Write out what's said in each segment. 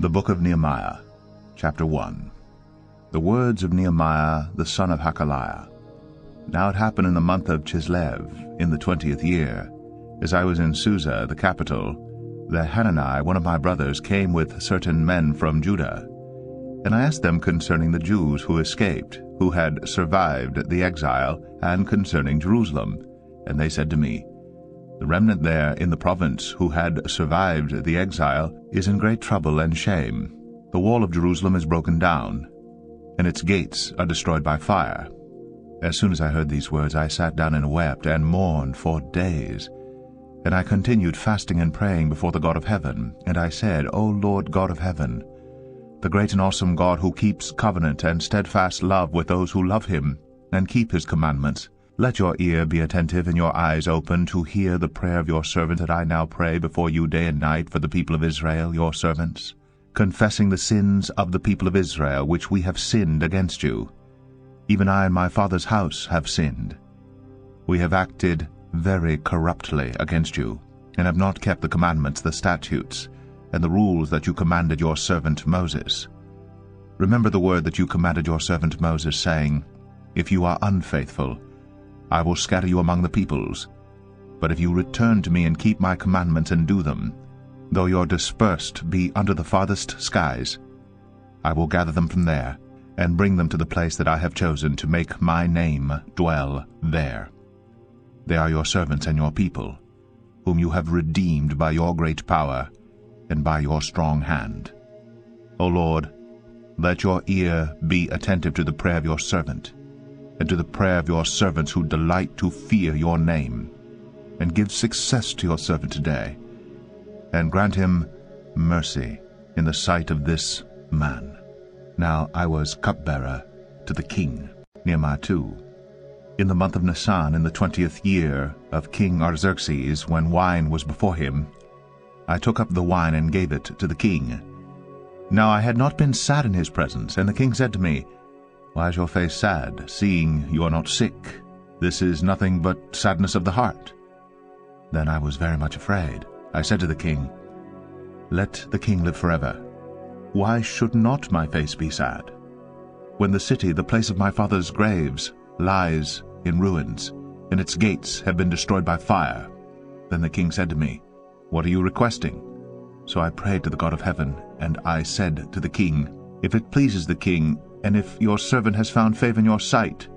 The Book of Nehemiah, chapter 1. The words of Nehemiah the son of Hakaliah. Now it happened in the month of Chislev, in the 20th year, as I was in Susa, the capital, that Hanani, one of my brothers, came with certain men from Judah. And I asked them concerning the Jews who escaped, who had survived the exile, and concerning Jerusalem. And they said to me, The remnant there in the province who had survived the exile is in great trouble and shame. The wall of Jerusalem is broken down, and its gates are destroyed by fire. As soon as I heard these words, I sat down and wept and mourned for days. And I continued fasting and praying before the God of heaven. And I said, O Lord God of heaven, the great and awesome God who keeps covenant and steadfast love with those who love him and keep his commandments, let your ear be attentive and your eyes open to hear the prayer of your servant that I now pray before you day and night for the people of Israel, your servants, confessing the sins of the people of Israel which we have sinned against you. Even I and my father's house have sinned. We have acted very corruptly against you, and have not kept the commandments, the statutes, and the rules that you commanded your servant Moses. Remember the word that you commanded your servant Moses, saying, If you are unfaithful, I will scatter you among the peoples. But if you return to me and keep my commandments and do them, though your dispersed be under the farthest skies, I will gather them from there, and bring them to the place that I have chosen to make my name dwell there. They are your servants and your people, whom you have redeemed by your great power and by your strong hand. O Lord, let your ear be attentive to the prayer of your servant, and to the prayer of your servants who delight to fear your name, and give success to your servant today, and grant him mercy in the sight of this man. Now I was cupbearer to the king. Nehemiah 2. In the month of Nisan, in the 20th year of King Artaxerxes, when wine was before him, I took up the wine and gave it to the king. Now I had not been sad in his presence, and the king said to me, Why is your face sad, seeing you are not sick? This is nothing but sadness of the heart. Then I was very much afraid. I said to the king, Let the king live forever. Why should not my face be sad? When the city, the place of my father's graves, lies in ruins, and its gates have been destroyed by fire. Then the king said to me, What are you requesting? So I prayed to the God of heaven, and I said to the king, If it pleases the king, and if your servant has found favor in your sight,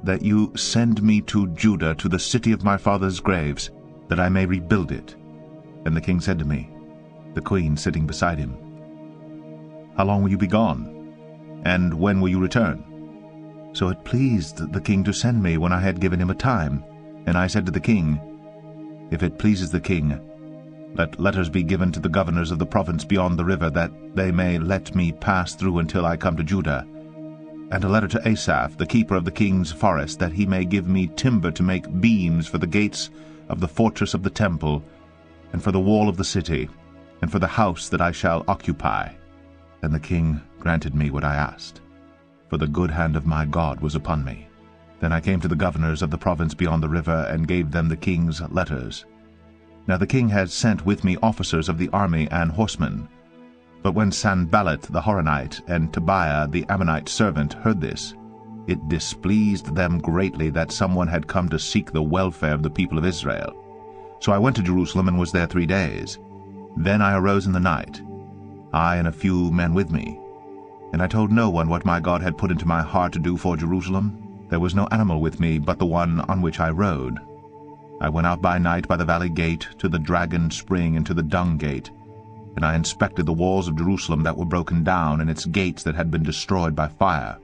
that you send me to Judah, to the city of my father's graves, that I may rebuild it. And the king said to me, the queen sitting beside him, How long will you be gone? And when will you return? So it pleased the king to send me when I had given him a time. And I said to the king, If it pleases the king, let letters be given to the governors of the province beyond the river, that they may let me pass through until I come to Judah. And a letter to Asaph, the keeper of the king's forest, that he may give me timber to make beams for the gates of the fortress of the temple, and for the wall of the city, and for the house that I shall occupy. And the king granted me what I asked, for the good hand of my God was upon me. Then I came to the governors of the province beyond the river, and gave them the king's letters. Now the king had sent with me officers of the army and horsemen. But when Sanballat the Horonite and Tobiah the Ammonite servant heard this, it displeased them greatly that someone had come to seek the welfare of the people of Israel. So I went to Jerusalem and was there 3 days. Then I arose in the night, I and a few men with me. And I told no one what my God had put into my heart to do for Jerusalem. There was no animal with me but the one on which I rode. I went out by night by the valley gate to the dragon spring and to the dung gate, and I inspected the walls of Jerusalem that were broken down, and its gates that had been destroyed by fire.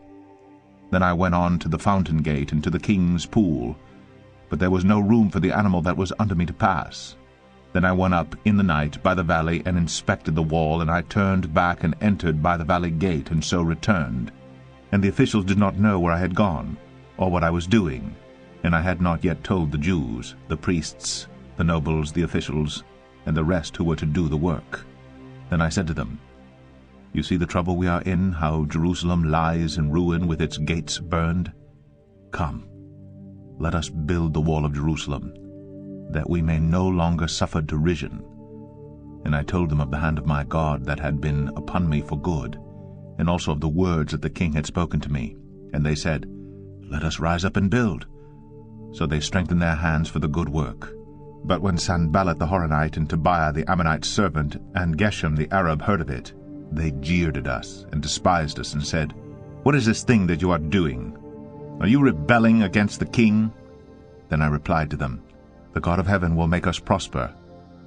Then I went on to the fountain gate and to the king's pool, but there was no room for the animal that was under me to pass. Then I went up in the night by the valley and inspected the wall, and I turned back and entered by the valley gate, and so returned. And the officials did not know where I had gone, or what I was doing, and I had not yet told the Jews, the priests, the nobles, the officials, and the rest who were to do the work. Then I said to them, You see the trouble we are in, how Jerusalem lies in ruin with its gates burned? Come, let us build the wall of Jerusalem, that we may no longer suffer derision. And I told them of the hand of my God that had been upon me for good, and also of the words that the king had spoken to me. And they said, Let us rise up and build. So they strengthened their hands for the good work. But when Sanballat the Horonite, and Tobiah the Ammonite servant, and Geshem the Arab heard of it, they jeered at us and despised us, and said, What is this thing that you are doing? Are you rebelling against the king? Then I replied to them, The God of heaven will make us prosper,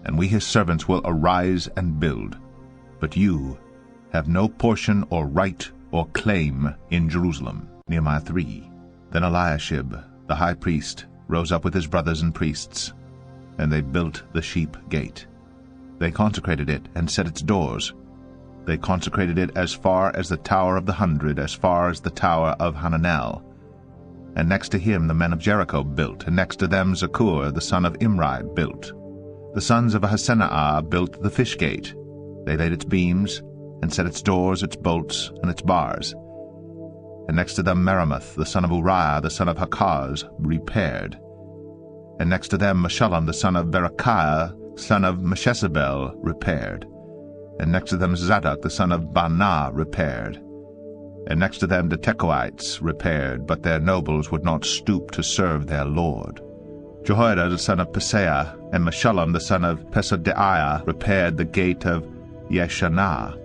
and we his servants will arise and build. But you have no portion or right or claim in Jerusalem. Nehemiah 3. Then Eliashib, the high priest, rose up with his brothers and priests, and they built the sheep gate. They consecrated it and set its doors. They consecrated it as far as the Tower of the 100, as far as the Tower of Hananel. And next to him the men of Jericho built, and next to them Zakur the son of Imri built. The sons of Hasenaah built the fish gate. They laid its beams, and set its doors, its bolts, and its bars. And next to them Meremoth the son of Uriah the son of Hakaz repaired. And next to them Meshullam the son of Berechiah son of Meshezabel repaired. And next to them Zadok the son of Baanah repaired. And next to them the Tekoites repaired, but their nobles would not stoop to serve their lord. Jehoiada the son of Paseah and Meshullam the son of Pesadiah repaired the gate of Yeshanah.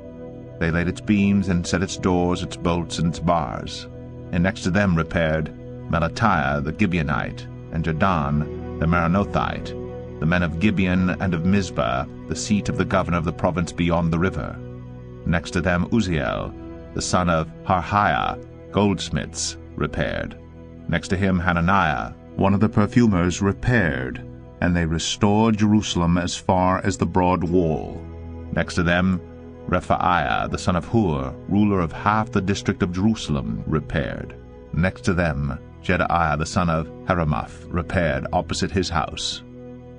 They laid its beams and set its doors, its bolts, and its bars. And next to them repaired Melatiah the Gibeonite, and Jadon the Meronothite, the men of Gibeon and of Mizpah, the seat of the governor of the province beyond the river. Next to them Uzziel the son of Harhiah, goldsmiths, repaired. Next to him Hananiah, one of the perfumers, repaired, and they restored Jerusalem as far as the broad wall. Next to them Rephaiah the son of Hur, ruler of half the district of Jerusalem, repaired. Next to them Jedaiah the son of Heramoth repaired opposite his house.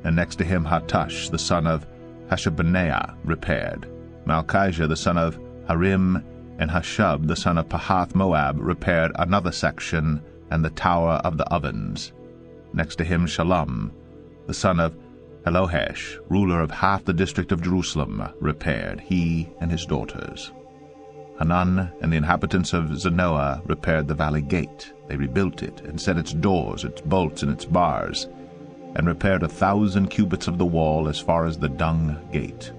And next to him Hattush the son of Hashabneah repaired. Malchijah the son of Harim and Hashub the son of Pahath Moab repaired another section and the tower of the ovens. Next to him Shallum the son of Elohesh, ruler of half the district of Jerusalem, repaired, he and his daughters. Hanan and the inhabitants of Zanoah repaired the valley gate. They rebuilt it, and set its doors, its bolts, and its bars, and repaired 1,000 cubits of the wall as far as the dung gate.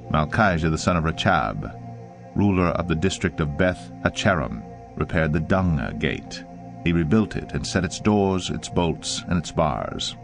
Malchijah the son of Rechab, ruler of the district of Beth Hacherem, repaired the dung gate. He rebuilt it, and set its doors, its bolts, and its bars.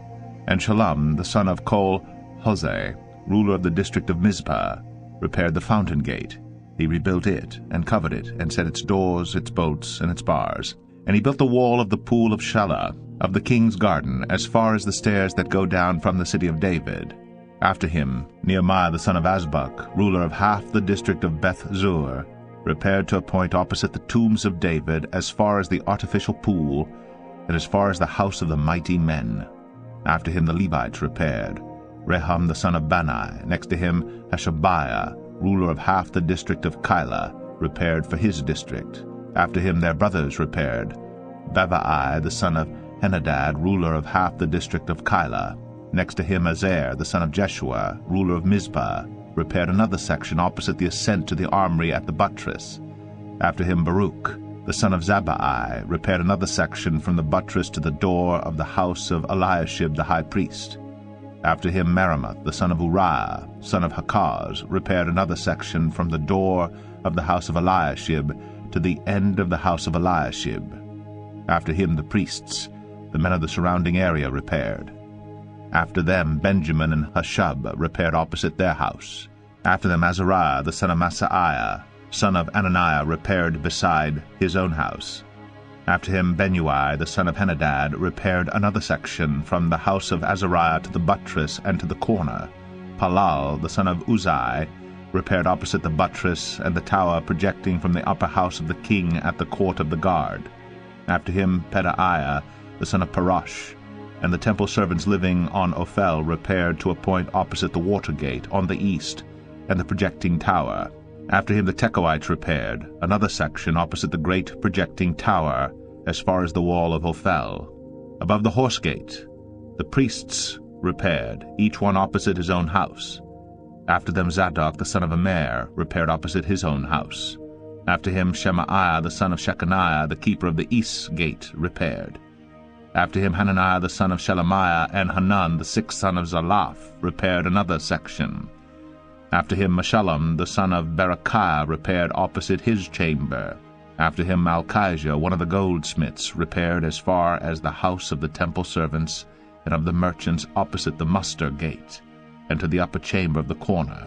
And Shallum the son of Kol-Hoseh, ruler of the district of Mizpah, repaired the fountain gate. He rebuilt it, and covered it, and set its doors, its bolts, and its bars. And he built the wall of the pool of Shelah, of the king's garden, as far as the stairs that go down from the city of David. After him Nehemiah the son of Azbuk, ruler of half the district of Beth-zur, repaired to a point opposite the tombs of David, as far as the artificial pool, and as far as the house of the mighty men. After him the Levites repaired. Rehum the son of Bani, next to him Hashabiah, ruler of half the district of Keilah, repaired for his district. After him their brothers repaired. Bavai the son of Henadad, ruler of half the district of Keilah. Next to him Azer the son of Jeshua, ruler of Mizpah, repaired another section opposite the ascent to the armory at the buttress. After him Baruch the son of Zabbai repaired another section from the buttress to the door of the house of Eliashib the high priest. After him Meremoth the son of Uriah, son of Hakaz, repaired another section from the door of the house of Eliashib to the end of the house of Eliashib. After him the priests, the men of the surrounding area, repaired. After them Benjamin and Hashub repaired opposite their house. After them Azariah the son of Masaiah, son of Ananiah, repaired beside his own house. After him Benui the son of Henadad repaired another section from the house of Azariah to the buttress and to the corner. Palal the son of Uzai repaired opposite the buttress and the tower projecting from the upper house of the king at the court of the guard. After him Pedaiah the son of Parosh, and the temple servants living on Ophel repaired to a point opposite the water gate on the east and the projecting tower. After him the Tekoites repaired another section opposite the great projecting tower as far as the wall of Ophel. Above the horse gate the priests repaired, each one opposite his own house. After them Zadok the son of Immer repaired opposite his own house. After him Shemaiah the son of Shechaniah, the keeper of the east gate, repaired. After him Hananiah the son of Shelemiah and Hanan the sixth son of Zalaph repaired another section. After him Meshullam the son of Berechiah repaired opposite his chamber. After him Malchijah, one of the goldsmiths, repaired as far as the house of the temple servants and of the merchants opposite the muster gate, and to the upper chamber of the corner.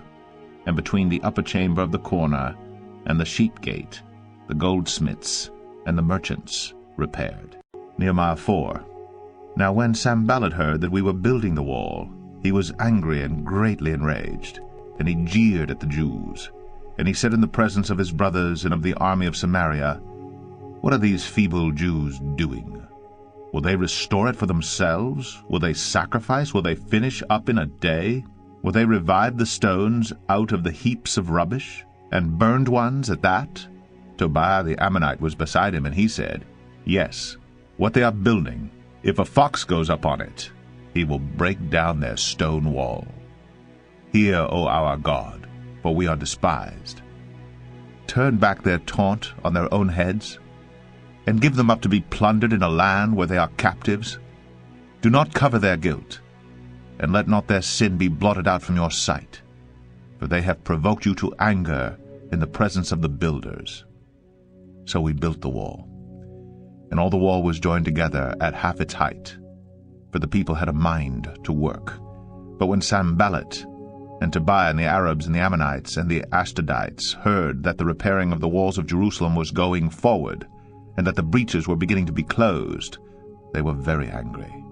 And between the upper chamber of the corner and the sheep gate, the goldsmiths and the merchants repaired. Nehemiah 4. Now when Sanballat heard that we were building the wall, he was angry and greatly enraged, and he jeered at the Jews. And he said in the presence of his brothers and of the army of Samaria, What are these feeble Jews doing? Will they restore it for themselves? Will they sacrifice? Will they finish up in a day? Will they revive the stones out of the heaps of rubbish, and burned ones at that? Tobiah the Ammonite was beside him, and he said, Yes, what they are building, if a fox goes up on it, he will break down their stone wall. Hear, O our God, for we are despised. Turn back their taunt on their own heads, and give them up to be plundered in a land where they are captives. Do not cover their guilt, and let not their sin be blotted out from your sight, for they have provoked you to anger in the presence of the builders. So we built the wall, and all the wall was joined together at half its height, for the people had a mind to work. But when Sanballat and Tobiah and the Arabs and the Ammonites and the Ashdodites heard that the repairing of the walls of Jerusalem was going forward, and that the breaches were beginning to be closed, they were very angry.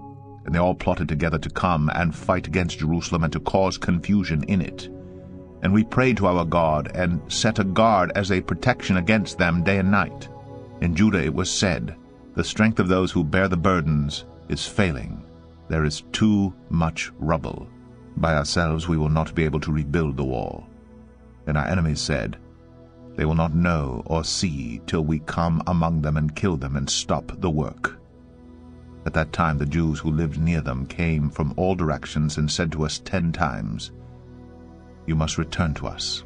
And they all plotted together to come and fight against Jerusalem and to cause confusion in it. And we prayed to our God, and set a guard as a protection against them day and night. In Judah it was said, The strength of those who bear the burdens is failing. There is too much rubble. By ourselves we will not be able to rebuild the wall. And our enemies said, They will not know or see till we come among them and kill them and stop the work. At that time the Jews who lived near them came from all directions and said to us 10 times, You must return to us.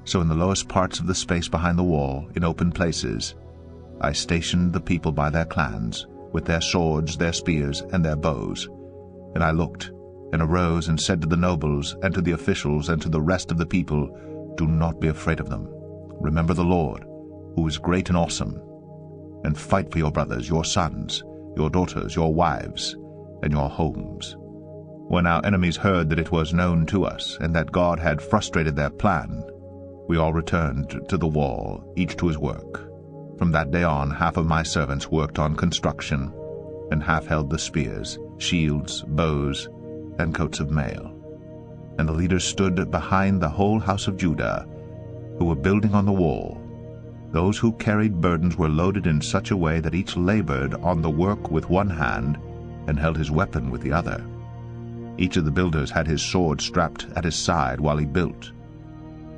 So in the lowest parts of the space behind the wall, in open places, I stationed the people by their clans, with their swords, their spears, and their bows. And I looked, and arose and said to the nobles, and to the officials, and to the rest of the people, Do not be afraid of them. Remember the Lord, who is great and awesome, and fight for your brothers, your sons, your daughters, your wives, and your homes. When our enemies heard that it was known to us, and that God had frustrated their plan, we all returned to the wall, each to his work. From that day on, half of my servants worked on construction, and half held the spears, shields, bows, and coats of mail. And the leaders stood behind the whole house of Judah, who were building on the wall. Those who carried burdens were loaded in such a way that each labored on the work with one hand, and held his weapon with the other. Each of the builders had his sword strapped at his side while he built.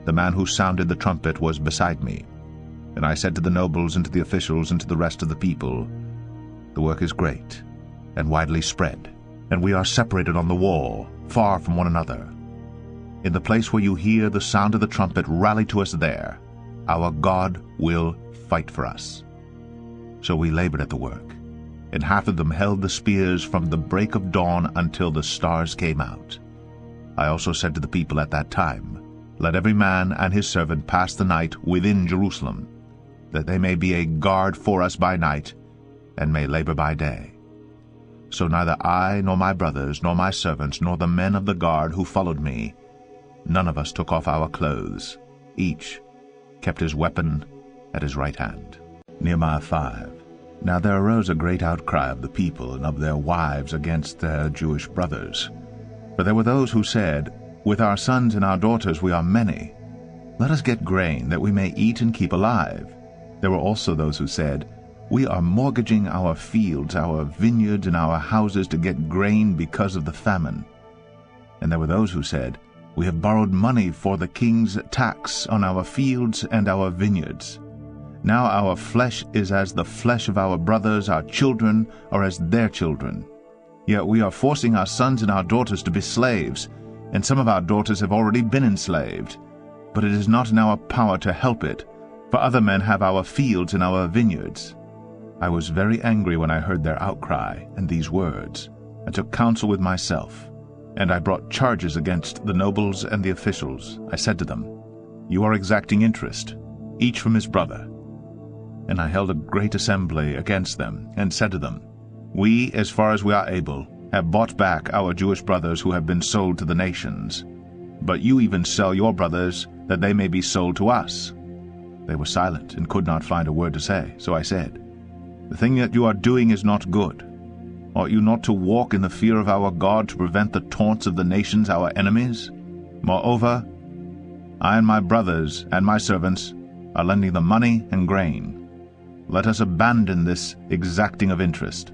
The man who sounded the trumpet was beside me, and I said to the nobles and to the officials and to the rest of the people, The work is great and widely spread, and we are separated on the wall, far from one another. In the place where you hear the sound of the trumpet, rally to us there. Our God will fight for us. So we labored at the work, and half of them held the spears from the break of dawn until the stars came out. I also said to the people at that time, Let every man and his servant pass the night within Jerusalem, that they may be a guard for us by night, and may labor by day. So neither I, nor my brothers, nor my servants, nor the men of the guard who followed me, none of us took off our clothes. Each kept his weapon at his right hand. Nehemiah 5. Now there arose a great outcry of the people and of their wives against their Jewish brothers. For there were those who said, With our sons and our daughters we are many. Let us get grain, that we may eat and keep alive. There were also those who said, We are mortgaging our fields, our vineyards, and our houses to get grain because of the famine. And there were those who said, We have borrowed money for the king's tax on our fields and our vineyards. Now our flesh is as the flesh of our brothers, our children are as their children. Yet we are forcing our sons and our daughters to be slaves, and some of our daughters have already been enslaved. But it is not in our power to help it, for other men have our fields and our vineyards." I was very angry when I heard their outcry and these words, and took counsel with myself. And I brought charges against the nobles and the officials. I said to them, "You are exacting interest, each from his brother." And I held a great assembly against them, and said to them, "We, as far as we are able, have bought back our Jewish brothers who have been sold to the nations. But you even sell your brothers, that they may be sold to us." They were silent, and could not find a word to say. So I said, "The thing that you are doing is not good. Ought you not to walk in the fear of our God to prevent the taunts of the nations, our enemies? Moreover, I and my brothers and my servants are lending them money and grain. Let us abandon this exacting of interest.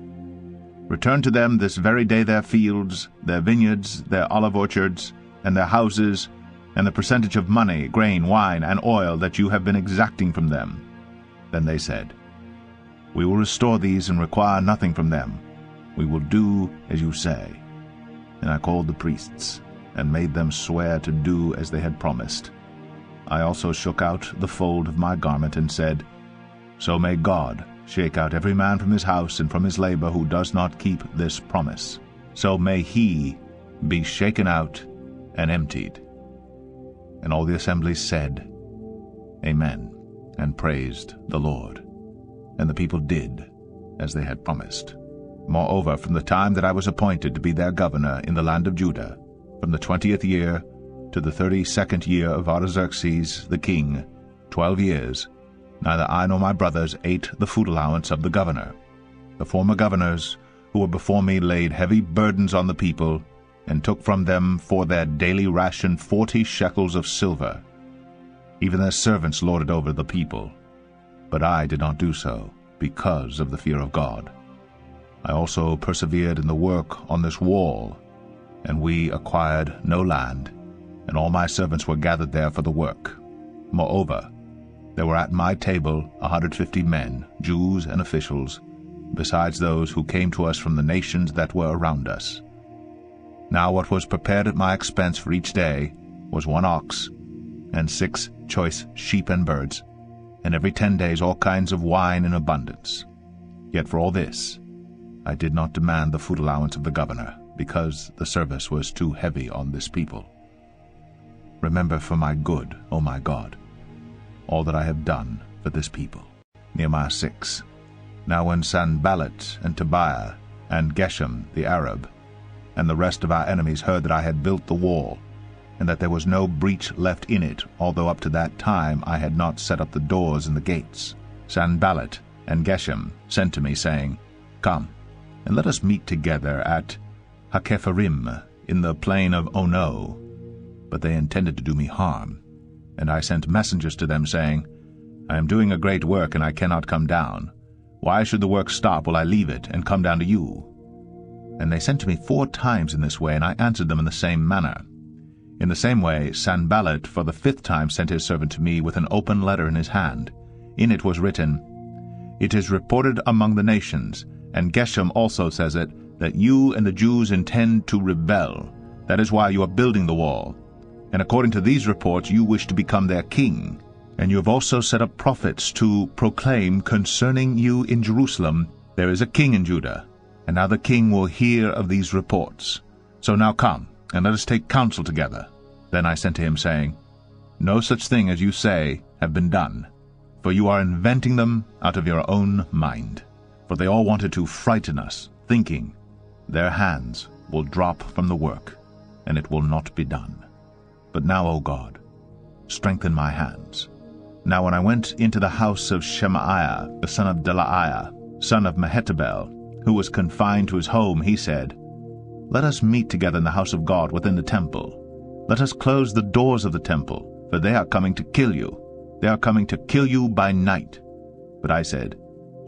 Return to them this very day their fields, their vineyards, their olive orchards, and their houses, and the percentage of money, grain, wine, and oil that you have been exacting from them." Then they said, "We will restore these and require nothing from them. We will do as you say." And I called the priests, and made them swear to do as they had promised. I also shook out the fold of my garment, and said, "So may God shake out every man from his house and from his labor who does not keep this promise. So may he be shaken out and emptied." And all the assembly said, "Amen," and praised the Lord. And the people did as they had promised. Moreover, from the time that I was appointed to be their governor in the land of Judah, from the 20th year to the 32nd year of Artaxerxes the king, 12 years, neither I nor my brothers ate the food allowance of the governor. The former governors who were before me laid heavy burdens on the people, and took from them for their daily ration 40 shekels of silver. Even their servants lorded over the people. But I did not do so, because of the fear of God. I also persevered in the work on this wall, and we acquired no land, and all my servants were gathered there for the work. Moreover, there were at my table 150 men, Jews and officials, besides those who came to us from the nations that were around us. Now what was prepared at my expense for each day was 1 ox, and 6 choice sheep and birds, and every 10 days all kinds of wine in abundance. Yet for all this I did not demand the food allowance of the governor, because the service was too heavy on this people. Remember for my good, O my God, all that I have done for this people. Nehemiah 6. Now when Sanballat and Tobiah and Geshem the Arab and the rest of our enemies heard that I had built the wall, and that there was no breach left in it, although up to that time I had not set up the doors and the gates, Sanballat and Geshem sent to me, saying, "Come, and let us meet together at Hakepharim in the plain of Ono." But they intended to do me harm, and I sent messengers to them, saying, "I am doing a great work, and I cannot come down. Why should the work stop while I leave it and come down to you?" And they sent to me 4 times in this way, and I answered them in the same manner. In the same way Sanballat for the 5th time sent his servant to me with an open letter in his hand. In it was written, "It is reported among the nations, and Geshem also says it, that you and the Jews intend to rebel. That is why you are building the wall. And according to these reports you wish to become their king. And you have also set up prophets to proclaim concerning you in Jerusalem, there is a king in Judah. And now the king will hear of these reports. So now come, and let us take counsel together." Then I sent to him, saying, "No such thing as you say have been done, for you are inventing them out of your own mind." For they all wanted to frighten us, thinking, "Their hands will drop from the work, and it will not be done." But now, O God, strengthen my hands. Now when I went into the house of Shemaiah, the son of Delaiah, son of Mehetabel, who was confined to his home, he said, "Let us meet together in the house of God within the temple. Let us close the doors of the temple, for they are coming to kill you. They are coming to kill you by night." But I said,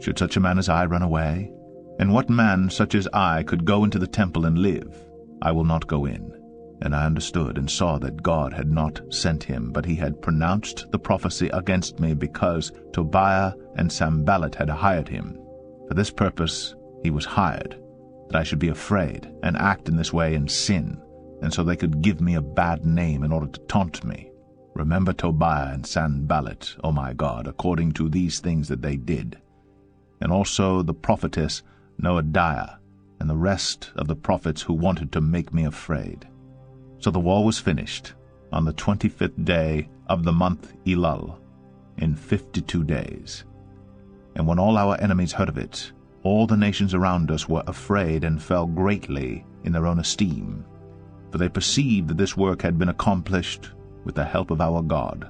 "Should such a man as I run away? And what man such as I could go into the temple and live? I will not go in." And I understood and saw that God had not sent him, but he had pronounced the prophecy against me, because Tobiah and Sanballat had hired him. For this purpose he was hired, that I should be afraid and act in this way and sin, and so they could give me a bad name in order to taunt me. Remember Tobiah and Sanballat, O my God, according to these things that they did, and also the prophetess Noadiah, and the rest of the prophets who wanted to make me afraid. So the wall was finished on the 25th day of the month Elul, in 52 days. And when all our enemies heard of it, all the nations around us were afraid and fell greatly in their own esteem, for they perceived that this work had been accomplished with the help of our God.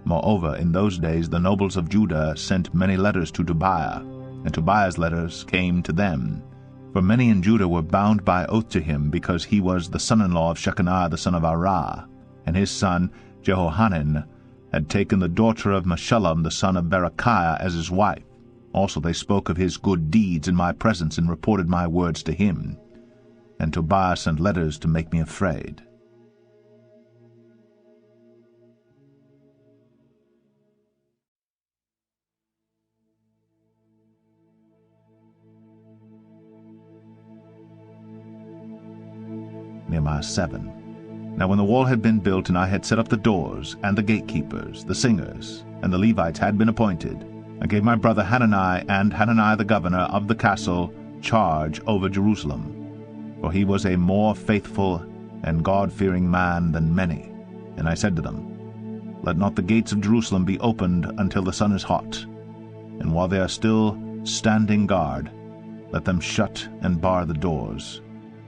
Moreover, in those days the nobles of Judah sent many letters to Tobiah, and Tobiah's letters came to them. For many in Judah were bound by oath to him, because he was the son-in-law of Shechaniah the son of Arah, and his son Jehohanan had taken the daughter of Meshullam the son of Berechiah as his wife. Also they spoke of his good deeds in my presence, and reported my words to him. And Tobiah sent letters to make me afraid. Nehemiah 7. Now when the wall had been built, and I had set up the doors, and the gatekeepers, the singers, and the Levites had been appointed, I gave my brother Hanani and Hanani the governor of the castle charge over Jerusalem, for he was a more faithful and God-fearing man than many. And I said to them, Let not the gates of Jerusalem be opened until the sun is hot, and while they are still standing guard, let them shut and bar the doors.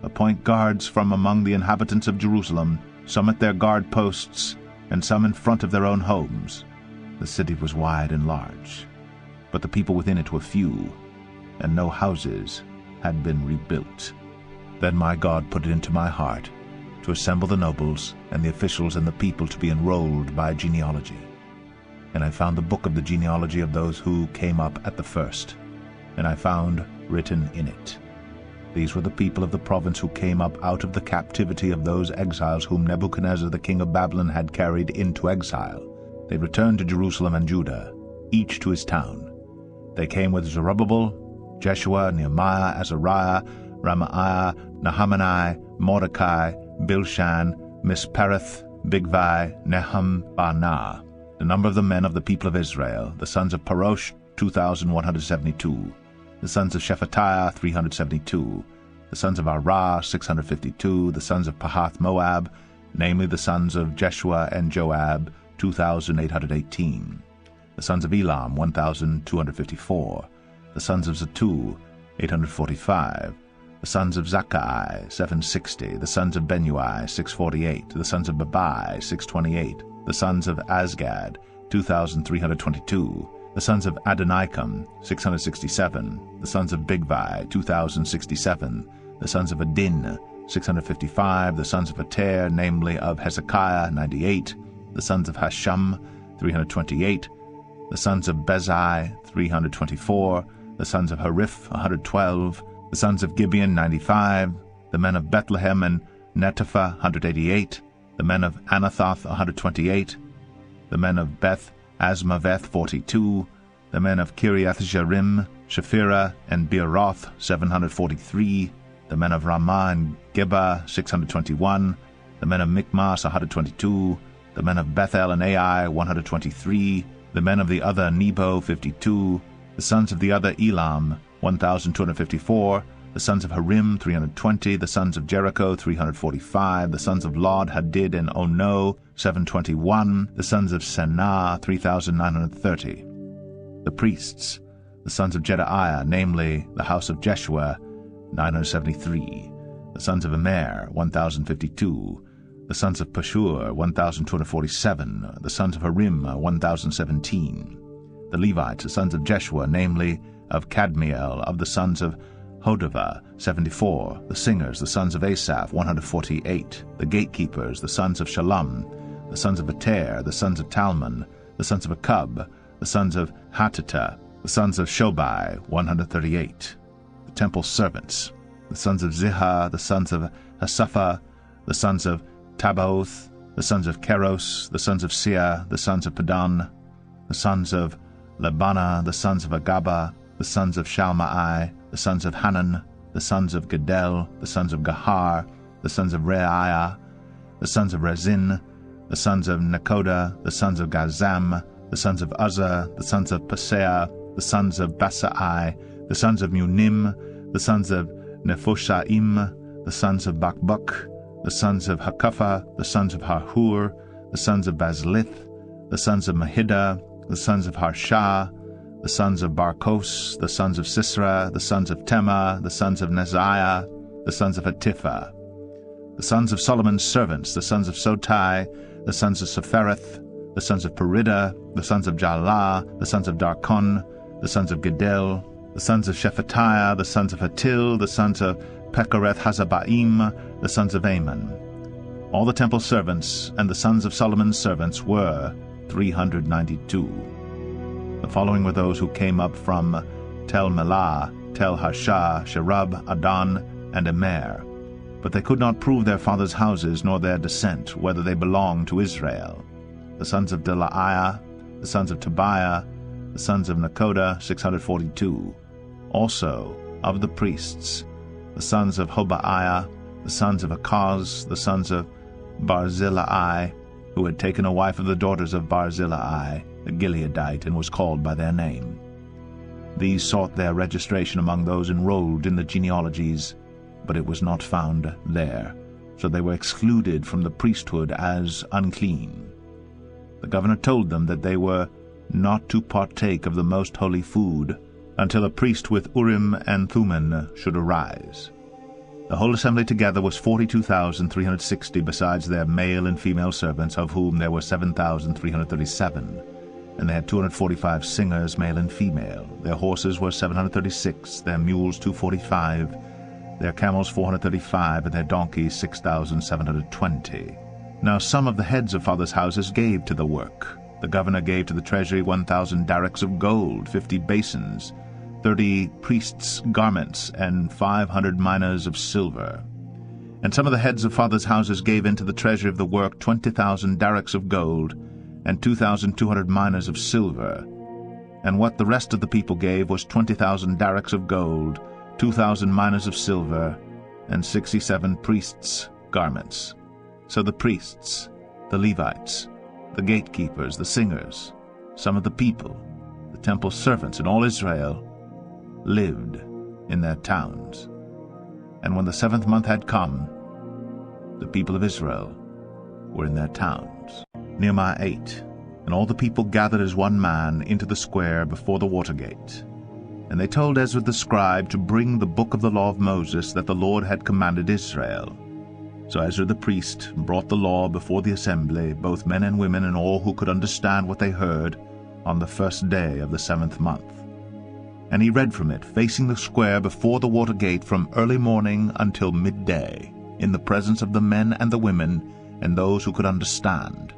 Appoint guards from among the inhabitants of Jerusalem, some at their guard posts, and some in front of their own homes. The city was wide and large, but the people within it were few, and no houses had been rebuilt. Then my God put it into my heart to assemble the nobles and the officials and the people to be enrolled by genealogy. And I found the book of the genealogy of those who came up at the first, and I found written in it. These were the people of the province who came up out of the captivity of those exiles whom Nebuchadnezzar the king of Babylon had carried into exile. They returned to Jerusalem and Judah, each to his town. They came with Zerubbabel, Jeshua, Nehemiah, Azariah, Ramaiah, Nahamani, Mordecai, Bilshan, Mispereth, Bigvai, Nehum, Baanah. The number of the men of the people of Israel, the sons of Parosh, 2,172. The sons of Shephatiah, 372. The sons of Arah, 652. The sons of Pahath Moab, namely the sons of Jeshua and Joab, 2,818. The sons of Elam, 1,254. The sons of Zatu, 845. The sons of Zakkai, 760. The sons of Benui, 648. The sons of Babai, 628. The sons of Azgad, 2,322. The sons of Adonikam, 667. The sons of Bigvai, 2,067. The sons of Adin, 655. The sons of Ater, namely of Hezekiah, 98. The sons of Hashum, 328. The sons of Bezai, 324. The sons of Hariph, 112. The sons of Gibeon, 95. The men of Bethlehem and Netophah, 188. The men of Anathoth, 128. The men of Beth Asmaveth, 42. The men of Kiriath-Jearim, Shephirah, and Beeroth, 743. The men of Ramah and Geba, 621. The men of Michmas, 122. The men of Bethel and Ai, 123. The men of the other Nebo, 52. The sons of the other Elam, 1,254. The sons of Harim, 320. The sons of Jericho, 345. The sons of Lod, Hadid, and Ono, 721. The sons of Senah, 3,930. The priests, the sons of Jedaiah, namely the house of Jeshua, 973. The sons of Immer, 1,052. The sons of Pashur, 1,247. The sons of Harim, 1,017. The Levites, the sons of Jeshua, namely of Kadmiel, of the sons of Hodavah, 74. The singers, the sons of Asaph, 148. The gatekeepers, the sons of Shalom. The sons of Ater, the sons of Talmon. The sons of Akub, the sons of Hatita. The sons of Shobai, 138. The temple servants, the sons of Ziha, the sons of Hasapha, the sons of Tabaoth, the sons of Keros, the sons of Sia, the sons of Padan, the sons of Labana, the sons of Agaba, the sons of Shalmai, the sons of Hanan, the sons of Gedel, the sons of Gahar, the sons of Reiah, the sons of Rezin, the sons of Nekoda, the sons of Gazam, the sons of Uzzah, the sons of Paseah, the sons of Basai, the sons of Munim, the sons of Nephoshaim, the sons of Bakbuk, the sons of Hakupha, the sons of Harhur, the sons of Bazlith, the sons of Mahida, the sons of Harsha, the sons of Barkos, the sons of Sisera, the sons of Tema, the sons of Neziah, the sons of Hatipha, the sons of Solomon's servants, the sons of Sotai, the sons of Sephareth, the sons of Perida, the sons of Jalah, the sons of Darkon, the sons of Gedel, the sons of Shephatiah, the sons of Hatil, the sons of Pechereth Hazabaim, the sons of Ammon. All the temple servants and the sons of Solomon's servants were 392. The following were those who came up from Tel Melah, Tel Harsha, Sherab, Adon, and Emer. But they could not prove their fathers' houses nor their descent, whether they belonged to Israel. The sons of Delaiah, the sons of Tobiah, the sons of Nekoda, 642. Also of the priests, the sons of Hobaiah, the sons of Akaz, the sons of Barzillai, who had taken a wife of the daughters of Barzillai, a Gileadite, and was called by their name. These sought their registration among those enrolled in the genealogies, but it was not found there, so they were excluded from the priesthood as unclean. The governor told them that they were not to partake of the most holy food until a priest with Urim and Thummim should arise. The whole assembly together was 42,360, besides their male and female servants, of whom there were 7,337. And they had 245 singers, male and female. Their horses were 736, their mules 245, their camels 435, and their donkeys 6,720. Now some of the heads of fathers' houses gave to the work. The governor gave to the treasury 1,000 darricks of gold, 50 basins, 30 priests' garments, and 500 minas of silver. And some of the heads of fathers' houses gave into the treasury of the work 20,000 darricks of gold, and 2,200 minas of silver. And what the rest of the people gave was 20,000 darricks of gold, 2,000 minas of silver, and 67 priests' garments. So the priests, the Levites, the gatekeepers, the singers, some of the people, the temple servants, and all Israel lived in their towns. And when the 7th month had come, the people of Israel were in their towns. Nehemiah 8. And all the people gathered as one man into the square before the water gate. And they told Ezra the scribe to bring the book of the law of Moses that the Lord had commanded Israel. So Ezra the priest brought the law before the assembly, both men and women and all who could understand what they heard, on the 1st day of the 7th month. And he read from it, facing the square before the water gate, from early morning until midday, in the presence of the men and the women and those who could understand.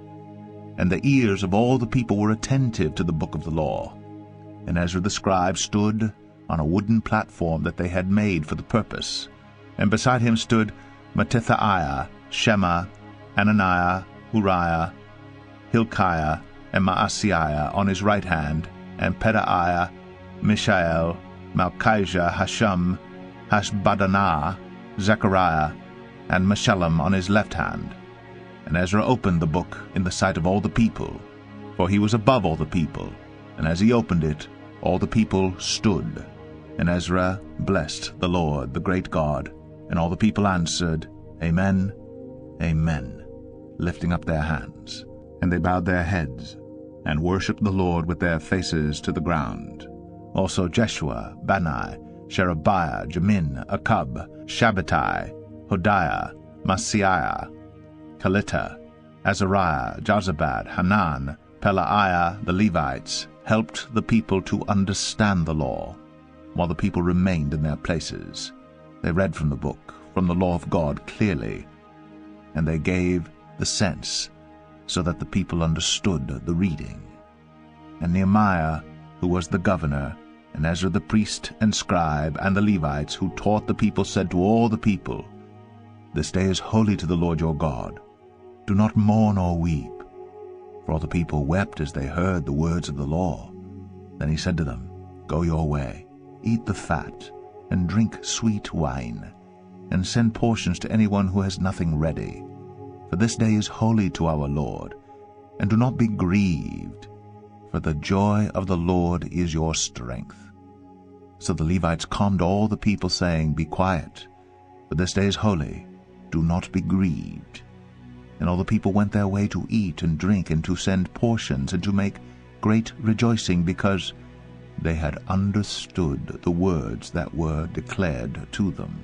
And the ears of all the people were attentive to the book of the law. And Ezra the scribe stood on a wooden platform that they had made for the purpose. And beside him stood Mattithiah, Shema, Ananiah, Uriah, Hilkiah, and Maaseiah on his right hand, and Pedaiah, Mishael, Malchijah, Hashum, Hashbaddanah, Zechariah, and Meshullam on his left hand. And Ezra opened the book in the sight of all the people, for he was above all the people. And as he opened it, all the people stood. And Ezra blessed the Lord, the great God. And all the people answered, Amen, Amen, lifting up their hands. And they bowed their heads, and worshipped the Lord with their faces to the ground. Also Jeshua, Bani, Sherebiah, Jamin, Akub, Shabbatai, Hodiah, Maaseiah, Kelita, Azariah, Jozabad, Hanan, Pelaiah, the Levites, helped the people to understand the law, while the people remained in their places. They read from the book, from the law of God clearly, and they gave the sense, so that the people understood the reading. And Nehemiah, who was the governor, and Ezra the priest and scribe, and the Levites, who taught the people, said to all the people, This day is holy to the Lord your God. Do not mourn or weep. For all the people wept as they heard the words of the law. Then he said to them, Go your way, eat the fat, and drink sweet wine, and send portions to anyone who has nothing ready. for this day is holy to our Lord, and do not be grieved, for the joy of the Lord is your strength." So the Levites calmed all the people, saying, "Be quiet, for this day is holy, do not be grieved." And all the people went their way to eat and drink, and to send portions, and to make great rejoicing, because they had understood the words that were declared to them.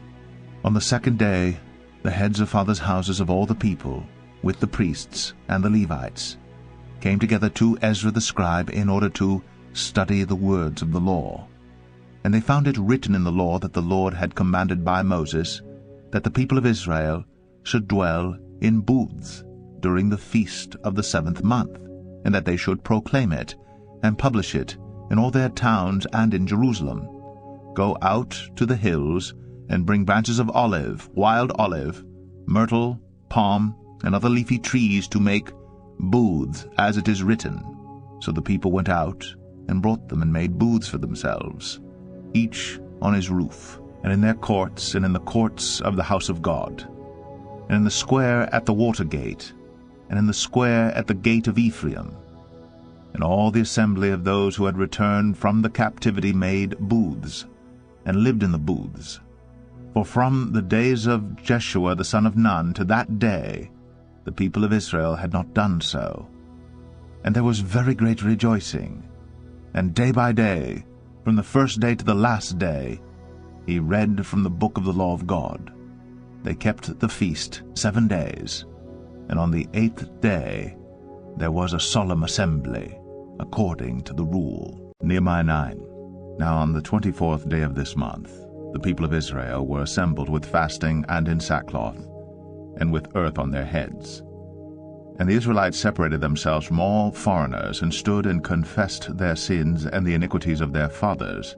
On the second day, the heads of fathers' houses of all the people, with the priests and the Levites, came together to Ezra the scribe in order to study the words of the law. And they found it written in the law that the Lord had commanded by Moses that the people of Israel should dwell in booths during the feast of the 7th month, and that they should proclaim it and publish it in all their towns and in Jerusalem. Go out to the hills and bring branches of olive, wild olive, myrtle, palm, and other leafy trees to make booths, as it is written. So the people went out and brought them and made booths for themselves, each on his roof, and in their courts, and in the courts of the house of God, and in the square at the water gate, and in the square at the gate of Ephraim. And all the assembly of those who had returned from the captivity made booths, and lived in the booths. For from the days of Jeshua the son of Nun to that day the people of Israel had not done so. And there was very great rejoicing, and day by day, from the first day to the last day, he read from the book of the law of God. They kept the feast 7 days, and on the 8th day there was a solemn assembly, according to the rule. Nehemiah 9. Now on the 24th day of this month, the people of Israel were assembled with fasting and in sackcloth, and with earth on their heads. And the Israelites separated themselves from all foreigners, and stood and confessed their sins and the iniquities of their fathers.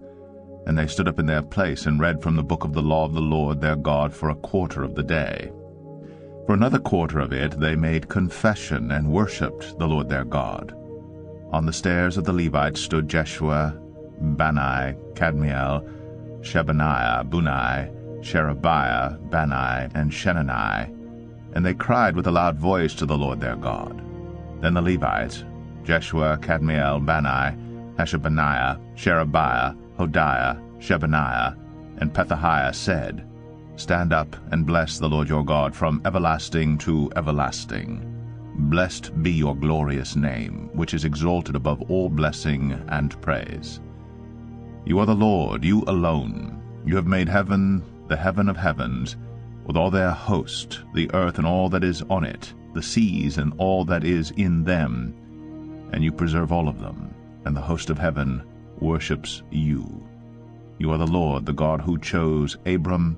And they stood up in their place, and read from the book of the law of the Lord their God for a quarter of the day. For another quarter of it they made confession, and worshipped the Lord their God. On the stairs of the Levites stood Jeshua, Bani, Kadmiel, Shebaniah, Bunai, Sherebiah, Bani, and Shenani, and they cried with a loud voice to the Lord their God. Then the Levites, Jeshua, Kadmiel, Bani, Hashabaniah, Sherebiah, Hodiah, Shebaniah, and Pethahiah said, Stand up and bless the Lord your God from everlasting to everlasting. Blessed be your glorious name, which is exalted above all blessing and praise. You are the Lord, you alone. You have made heaven, the heaven of heavens, with all their host, the earth and all that is on it, the seas and all that is in them, and you preserve all of them, and the host of heaven worships you. You are the Lord, the God who chose Abram,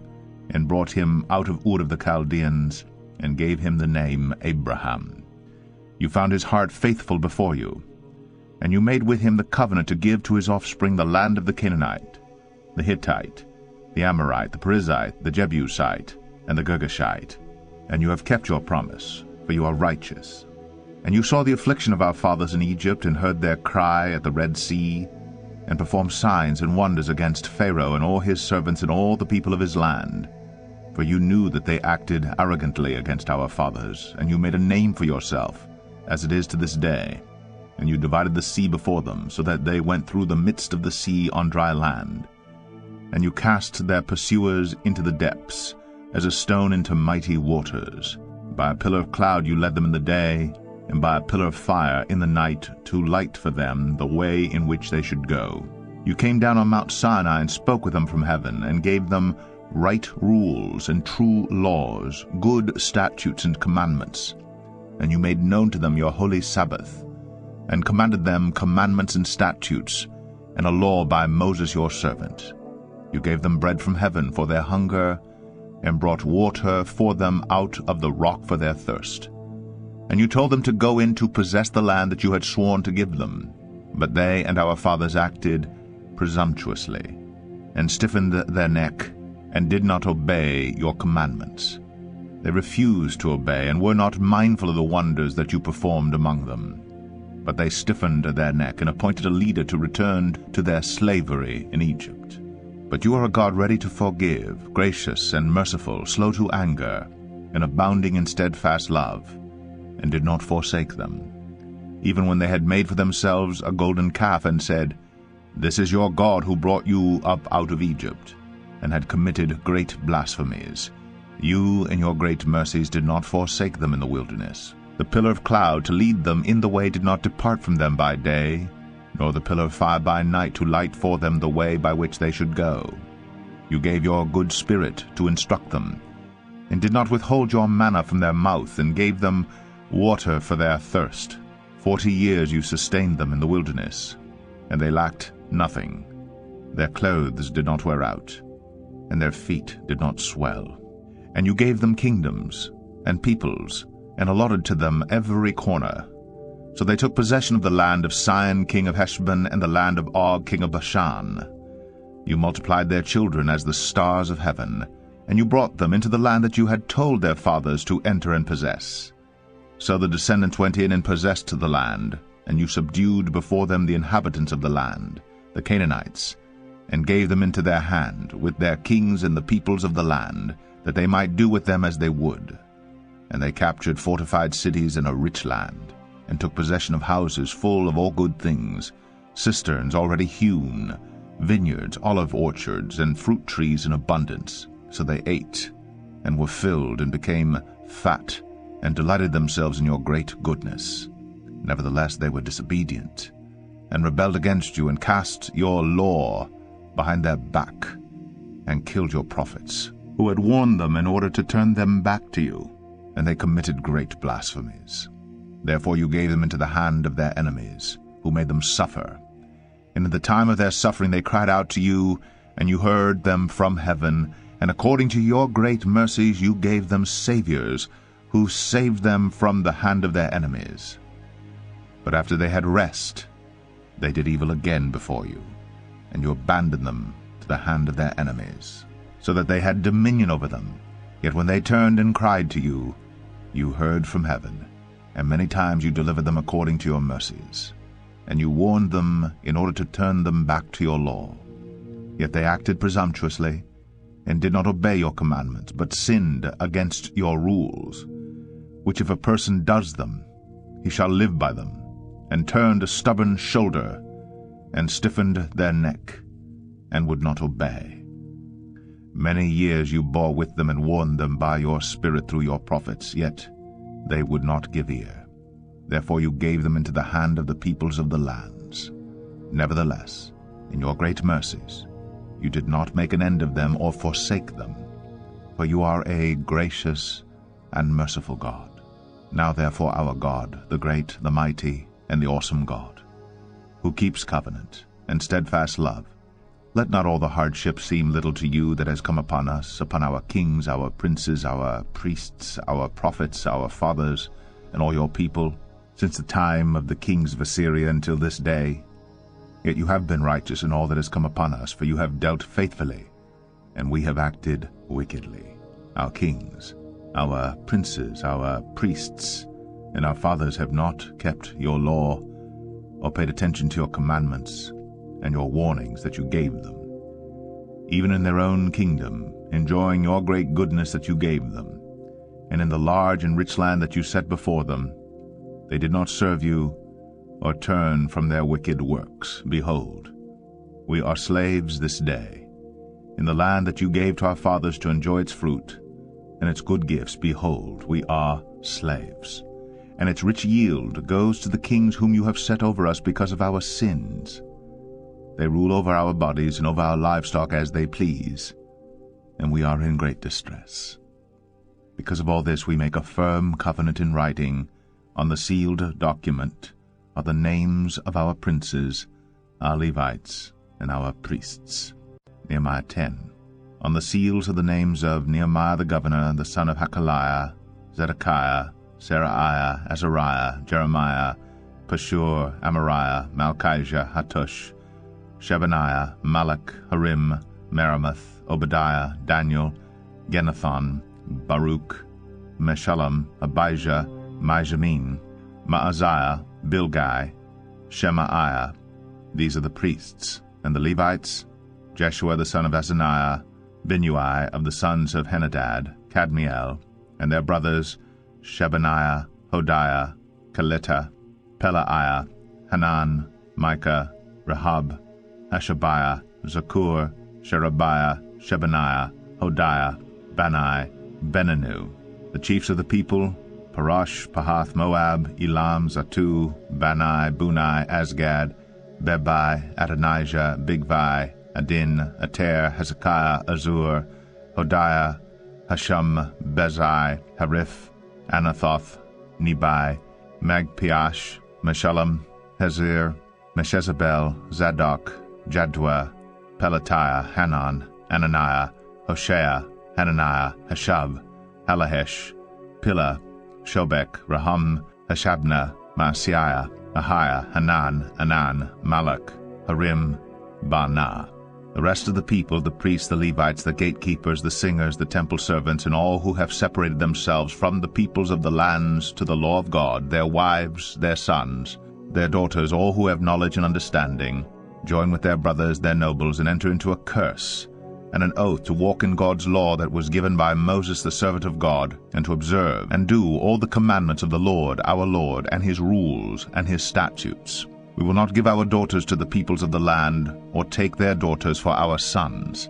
and brought him out of Ur of the Chaldeans, and gave him the name Abraham. You found his heart faithful before you, and you made with him the covenant to give to his offspring the land of the Canaanite, the Hittite, the Amorite, the Perizzite, the Jebusite, and the Girgashite. And you have kept your promise, for you are righteous. And you saw the affliction of our fathers in Egypt, and heard their cry at the Red Sea, and performed signs and wonders against Pharaoh and all his servants and all the people of his land. For you knew that they acted arrogantly against our fathers, and you made a name for yourself, as it is to this day. And you divided the sea before them, so that they went through the midst of the sea on dry land. And you cast their pursuers into the depths, as a stone into mighty waters. By a pillar of cloud you led them in the day, and by a pillar of fire in the night, to light for them the way in which they should go. You came down on Mount Sinai and spoke with them from heaven, and gave them right rules and true laws, good statutes and commandments. And you made known to them your holy Sabbath, and commanded them commandments and statutes, and a law by Moses your servant. You gave them bread from heaven for their hunger, and brought water for them out of the rock for their thirst. And you told them to go in to possess the land that you had sworn to give them. But they and our fathers acted presumptuously, and stiffened their neck, and did not obey your commandments. They refused to obey, and were not mindful of the wonders that you performed among them. But they stiffened their neck, and appointed a leader to return to their slavery in Egypt. But you are a God ready to forgive, gracious and merciful, slow to anger, and abounding in steadfast love, and did not forsake them, even when they had made for themselves a golden calf, and said, This is your God who brought you up out of Egypt, and had committed great blasphemies. You in your great mercies did not forsake them in the wilderness. The pillar of cloud to lead them in the way did not depart from them by day, nor the pillar of fire by night to light for them the way by which they should go. You gave your good spirit to instruct them, and did not withhold your manna from their mouth, and gave them water for their thirst. 40 years you sustained them in the wilderness, and they lacked nothing. Their clothes did not wear out, and their feet did not swell. And you gave them kingdoms and peoples, and allotted to them every corner. So they took possession of the land of Sihon king of Heshbon, and the land of Og king of Bashan. You multiplied their children as the stars of heaven, and you brought them into the land that you had told their fathers to enter and possess. So the descendants went in and possessed the land, and you subdued before them the inhabitants of the land, the Canaanites, and gave them into their hand, with their kings and the peoples of the land, that they might do with them as they would. And they captured fortified cities and a rich land, and took possession of houses full of all good things, cisterns already hewn, vineyards, olive orchards, and fruit trees in abundance. So they ate, and were filled, and became fat, and delighted themselves in your great goodness. Nevertheless they were disobedient, and rebelled against you, and cast your law behind their back, and killed your prophets, who had warned them in order to turn them back to you, and they committed great blasphemies. Therefore you gave them into the hand of their enemies, who made them suffer. And in the time of their suffering they cried out to you, and you heard them from heaven, and according to your great mercies you gave them saviors, who saved them from the hand of their enemies. But after they had rest, they did evil again before you, and you abandoned them to the hand of their enemies, so that they had dominion over them. Yet when they turned and cried to you, you heard from heaven, and many times you delivered them according to your mercies. And you warned them in order to turn them back to your law. Yet they acted presumptuously, and did not obey your commandments, but sinned against your rules, which if a person does them, he shall live by them, and turned a stubborn shoulder, and stiffened their neck, and would not obey. Many years you bore with them, and warned them by your Spirit through your prophets, yet they would not give ear. Therefore you gave them into the hand of the peoples of the lands. Nevertheless, in your great mercies, you did not make an end of them or forsake them, for you are a gracious and merciful God. Now therefore our God, the great, the mighty, and the awesome God, who keeps covenant and steadfast love, let not all the hardship seem little to you that has come upon us, upon our kings, our princes, our priests, our prophets, our fathers, and all your people, since the time of the kings of Assyria until this day. Yet you have been righteous in all that has come upon us, for you have dealt faithfully, and we have acted wickedly. Our kings, our princes, our priests, and our fathers have not kept your law, or paid attention to your commandments and your warnings that you gave them. Even in their own kingdom, enjoying your great goodness that you gave them, and in the large and rich land that you set before them, they did not serve you or turn from their wicked works. Behold, we are slaves this day. In the land that you gave to our fathers to enjoy its fruit and its good gifts, behold, we are slaves. And its rich yield goes to the kings whom you have set over us because of our sins. They rule over our bodies and over our livestock as they please, and we are in great distress. Because of all this we make a firm covenant in writing, on the sealed document are the names of our princes, our Levites, and our priests. Nehemiah 10. On the seals are the names of Nehemiah the governor, the son of Hakaliah, Zedekiah, Seraiah, Azariah, Jeremiah, Pashur, Amariah, Malchijah, Hattush, Shebaniah, Malach, Harim, Meremoth, Obadiah, Daniel, Genathon, Baruch, Meshullam, Abijah, Mijamin, Maaziah, Bilgai, Shemaiah. These are the priests. And the Levites, Jeshua the son of Azaniah, Binnui of the sons of Henadad, Kadmiel, and their brothers Shebaniah, Hodiah, Kelita, Pelaiah, Hanan, Micah, Rehob, Hashabiah, Zakur, Sherebiah, Shebaniah, Hodiah, Bani, Beninu. The chiefs of the people, Parash, Pahath, Moab, Elam, Zatu, Bani, Bunai, Asgad, Bebai, Adonijah, Bigvai, Adin, Ater, Hezekiah, Azur, Hodiah, Hashum, Bezai, Hariph, Anathoth, Nebai, Magpiash, Meshullam, Hezir, Meshezabel, Zadok, Jadua, Pelatiah, Hanan, Ananiah, Hoshea, Hananiah, Hashab, Halahesh, Pilla, Shobek, Raham, Hashabna, Maaseiah, Ahiah, Hanan, Anan, Malach, Harim, Baanah. The rest of the people, the priests, the Levites, the gatekeepers, the singers, the temple servants, and all who have separated themselves from the peoples of the lands to the law of God, their wives, their sons, their daughters, all who have knowledge and understanding, join with their brothers, their nobles, and enter into a curse and an oath to walk in God's law that was given by Moses the servant of God, and to observe and do all the commandments of the Lord our Lord, and his rules and his statutes. We will not give our daughters to the peoples of the land, or take their daughters for our sons.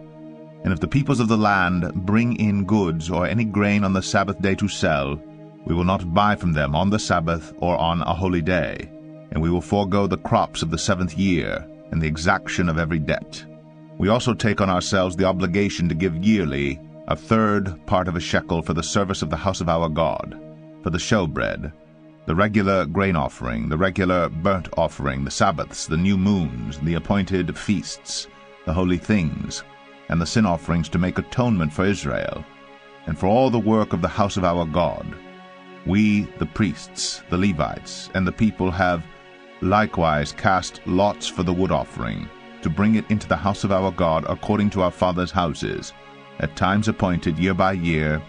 And if the peoples of the land bring in goods or any grain on the Sabbath day to sell, we will not buy from them on the Sabbath or on a holy day, and we will forego the crops of the 7th year, and the exaction of every debt. We also take on ourselves the obligation to give yearly 1/3 part of a shekel for the service of the house of our God, for the showbread, the regular grain offering, the regular burnt offering, the Sabbaths, the new moons, the appointed feasts, the holy things, and the sin offerings to make atonement for Israel, and for all the work of the house of our God. We, the priests, the Levites, and the people have likewise cast lots for the wood offering, to bring it into the house of our God according to our fathers' houses, at times appointed year by year,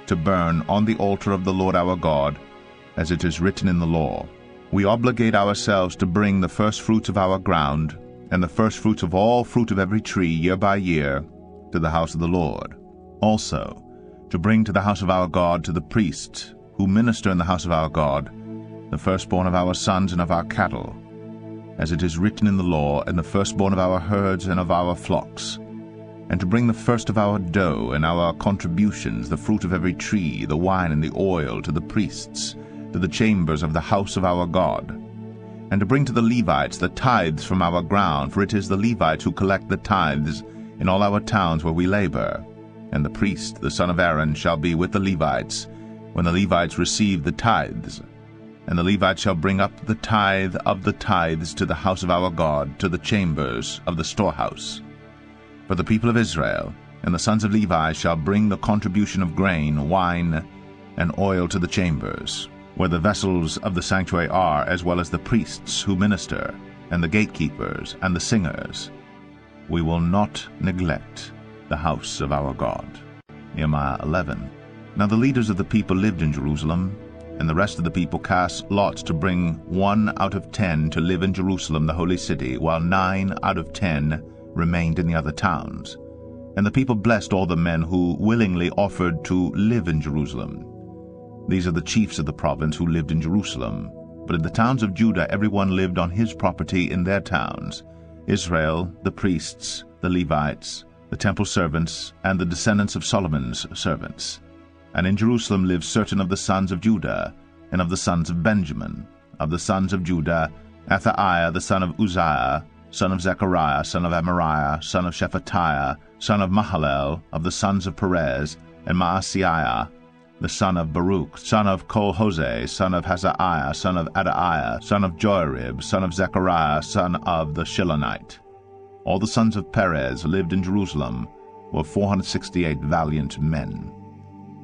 to burn on the altar of the Lord our God, as it is written in the law. We obligate ourselves to bring the first fruits of our ground, and the first fruits of all fruit of every tree year by year, to the house of the Lord. Also, to bring to the house of our God, to the priests who minister in the house of our God, the firstborn of our sons and of our cattle, as it is written in the law, and the firstborn of our herds and of our flocks, and to bring the first of our dough and our contributions, the fruit of every tree, the wine and the oil, to the priests, to the chambers of the house of our God, and to bring to the Levites the tithes from our ground, for it is the Levites who collect the tithes in all our towns where we labor. And the priest, the son of Aaron, shall be with the Levites when the Levites receive the tithes. And the Levites shall bring up the tithe of the tithes to the house of our God, to the chambers of the storehouse. For the people of Israel and the sons of Levi shall bring the contribution of grain, wine, and oil to the chambers, where the vessels of the sanctuary are, as well as the priests who minister, and the gatekeepers, and the singers. We will not neglect the house of our God. Nehemiah 11. Now the leaders of the people lived in Jerusalem, and the rest of the people cast lots to bring 1 out of 10 to live in Jerusalem, the holy city, while 9 out of 10 remained in the other towns. And the people blessed all the men who willingly offered to live in Jerusalem. These are the chiefs of the province who lived in Jerusalem. But in the towns of Judah everyone lived on his property in their towns: Israel, the priests, the Levites, the temple servants, and the descendants of Solomon's servants. And in Jerusalem lived certain of the sons of Judah, and of the sons of Benjamin. Of the sons of Judah, Athaiah the son of Uzziah, son of Zechariah, son of Amariah, son of Shephatiah, son of Mahalalel, of the sons of Perez, and Maaseiah, the son of Baruch, son of Kol-Hoseh, son of Hazaiah, son of Adaiah, son of Joarib, son of Zechariah, son of the Shilonite. All the sons of Perez lived in Jerusalem, were 468 valiant men.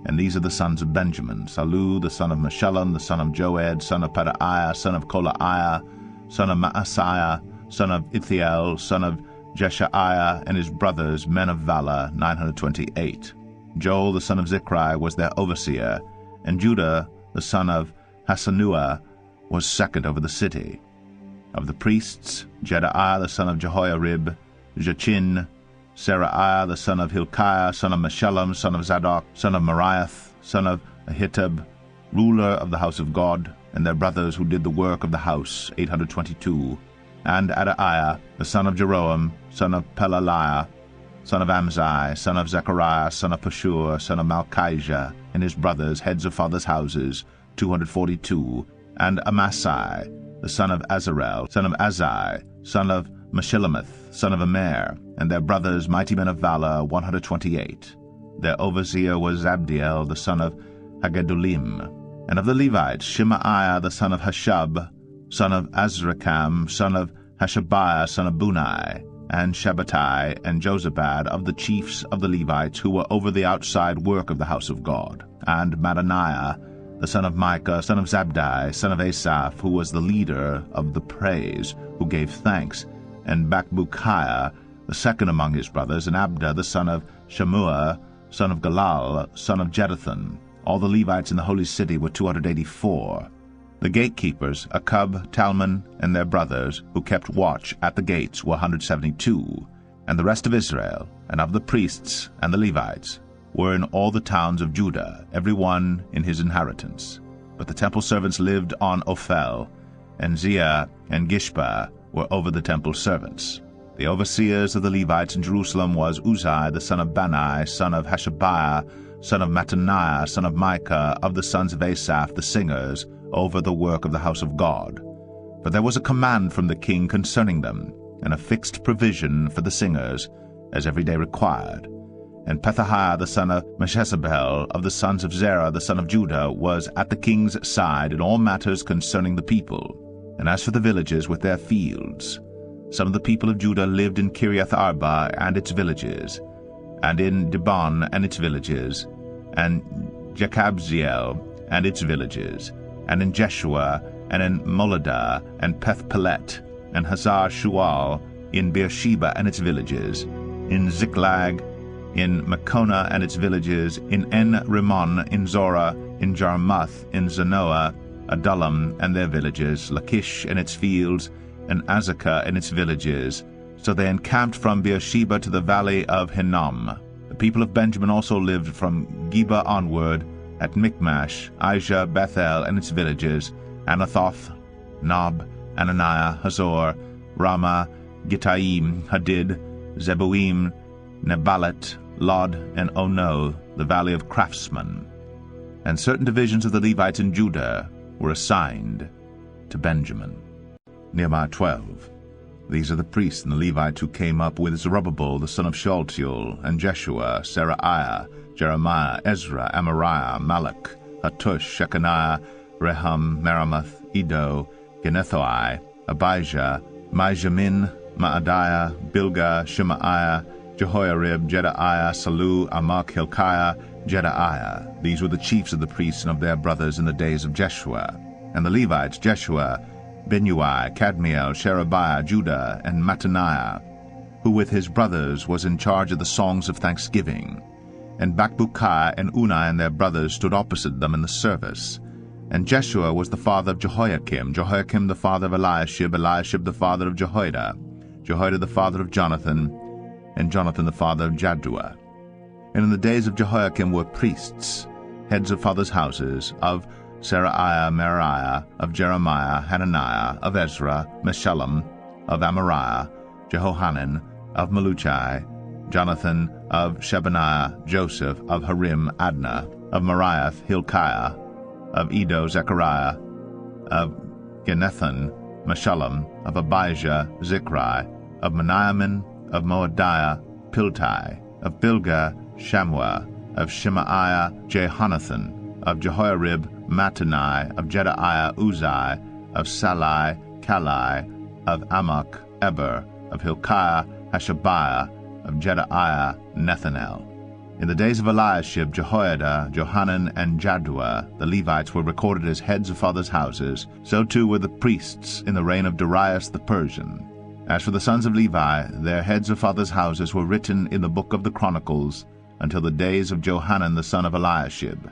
And these are the sons of Benjamin: Salu, the son of Meshullam, the son of Joed, son of Pedaiah, son of Kolaiah, son of Maaseiah, son of Ithiel, son of Jeshaiah, and his brothers, men of valor, 928. Joel, the son of Zichri, was their overseer, and Judah, the son of Hasanuah, was second over the city. Of the priests, Jedaiah, the son of Jehoiarib, Jachin, Seraiah, the son of Hilkiah, son of Meshullam, son of Zadok, son of Meriath, son of Ahitub, ruler of the house of God, and their brothers who did the work of the house, 822, and Adaiah, the son of Jeroham, son of Pelaliah, son of Amzai, son of Zechariah, son of Pashur, son of Malchijah, and his brothers, heads of fathers' houses, 242, and Amasai, the son of Azarel, son of Azai, son of Meshillemith, son of Immer, and their brothers, mighty men of valor, 128. Their overseer was Zabdiel, the son of Hagedulim. And of the Levites, Shemaiah, the son of Hashab, son of Azrikam, son of Hashabiah, son of Bunai, and Shabbatai, and Jozabad, of the chiefs of the Levites, who were over the outside work of the house of God, and Mattaniah, the son of Micah, son of Zabdi, son of Asaph, who was the leader of the praise, who gave thanks, and Bakbukiah, the second among his brothers, and Abda, the son of Shammua, son of Galal, son of Jeduthun. All the Levites in the holy city were 284. The gatekeepers, Akub, Talmon, and their brothers, who kept watch at the gates, were 172. And the rest of Israel, and of the priests and the Levites, were in all the towns of Judah, every one in his inheritance. But the temple servants lived on Ophel, and Ziah and Gishpa were over the temple servants. The overseers of the Levites in Jerusalem was Uzziah, the son of Bani, son of Hashabiah, son of Mattaniah, son of Micah, of the sons of Asaph, the singers, over the work of the house of God. For there was a command from the king concerning them, and a fixed provision for the singers, as every day required. And Pethahiah, the son of Meshezabel, of the sons of Zerah, the son of Judah, was at the king's side in all matters concerning the people. And as for the villages with their fields, some of the people of Judah lived in Kiriath Arba and its villages, and in Dibon and its villages, and Jekabziel and its villages, and in Jeshua, and in Moladah, and Peth-Pelet, and Hazar Shual, in Beersheba and its villages, in Ziklag, in Makona and its villages, in En-Rimmon, in Zorah, in Jarmuth, in Zanoah, Adullam and their villages, Lachish and its fields, and Azekah and its villages. So they encamped from Beersheba to the valley of Hinnom. The people of Benjamin also lived from Geba onward, at Michmash, Aijah, Bethel and its villages, Anathoth, Nob, Ananiah, Hazor, Ramah, Gittaim, Hadid, Zeboim, Nebalat, Lod, and Ono, the valley of craftsmen. And certain divisions of the Levites in Judah were assigned to Benjamin. Nehemiah 12. These are the priests and the Levites who came up with Zerubbabel the son of Shealtiel, and Jeshua, Seraiah, Jeremiah, Ezra, Amariah, Malach, Hattush, Shechaniah, Rehum, Meremoth, Iddo, Ginethoi, Abijah, Mijamin, Maadiah, Bilgah, Shemaiah, Jehoiarib, Jedaiah, Salu, Amok, Hilkiah, Jedaiah. These were the chiefs of the priests and of their brothers in the days of Jeshua. And the Levites, Jeshua, Binnui, Kadmiel, Sherebiah, Judah, and Mattaniah, who with his brothers was in charge of the songs of thanksgiving. And Bakbukiah and Unai and their brothers stood opposite them in the service. And Jeshua was the father of Jehoiakim, Jehoiakim the father of Eliashib, Eliashib the father of Jehoiada, Jehoiada the father of Jonathan, and Jonathan the father of Jaddua. And in the days of Jehoiakim were priests, heads of fathers' houses, of Seraiah, Meraiah, of Jeremiah, Hananiah, of Ezra, Meshullam, of Amariah, Jehohanan, of Maluchai, Jonathan, of Shebaniah, Joseph, of Harim, Adnah, of Moriath, Hilkiah, of Iddo, Zechariah, of Ginethon, Meshullam, of Abijah, Zichri, of Meniamin, of Moadiah, Piltai, of Bilgah, Shammua, of Shemaiah, Jehonathan, of Jehoiarib, Mattani, of Jedaiah, Uzai, of Salai, Kalai, of Amok, Eber, of Hilkiah, Hashabiah, of Jedaiah, Nethanel. In the days of Eliashib, Jehoiada, Johanan, and Jaddua, the Levites were recorded as heads of fathers' houses. So too were the priests in the reign of Darius the Persian. As for the sons of Levi, their heads of fathers' houses were written in the book of the Chronicles until the days of Johanan the son of Eliashib.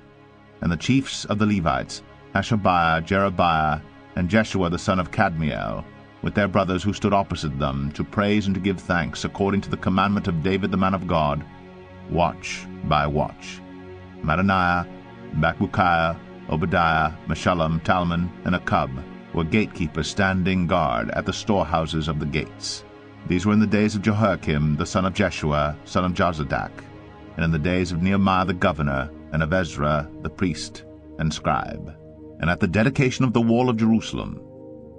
And the chiefs of the Levites, Hashabiah, Jerebiah, and Jeshua the son of Kadmiel, with their brothers who stood opposite them, to praise and to give thanks according to the commandment of David the man of God, watch by watch. Mattaniah, Bakbukiah, Obadiah, Meshullam, Talmon, and Akub were gatekeepers standing guard at the storehouses of the gates. These were in the days of Jehoiakim the son of Jeshua, son of Jozadak, and in the days of Nehemiah the governor, and of Ezra the priest and scribe. And at the dedication of the wall of Jerusalem,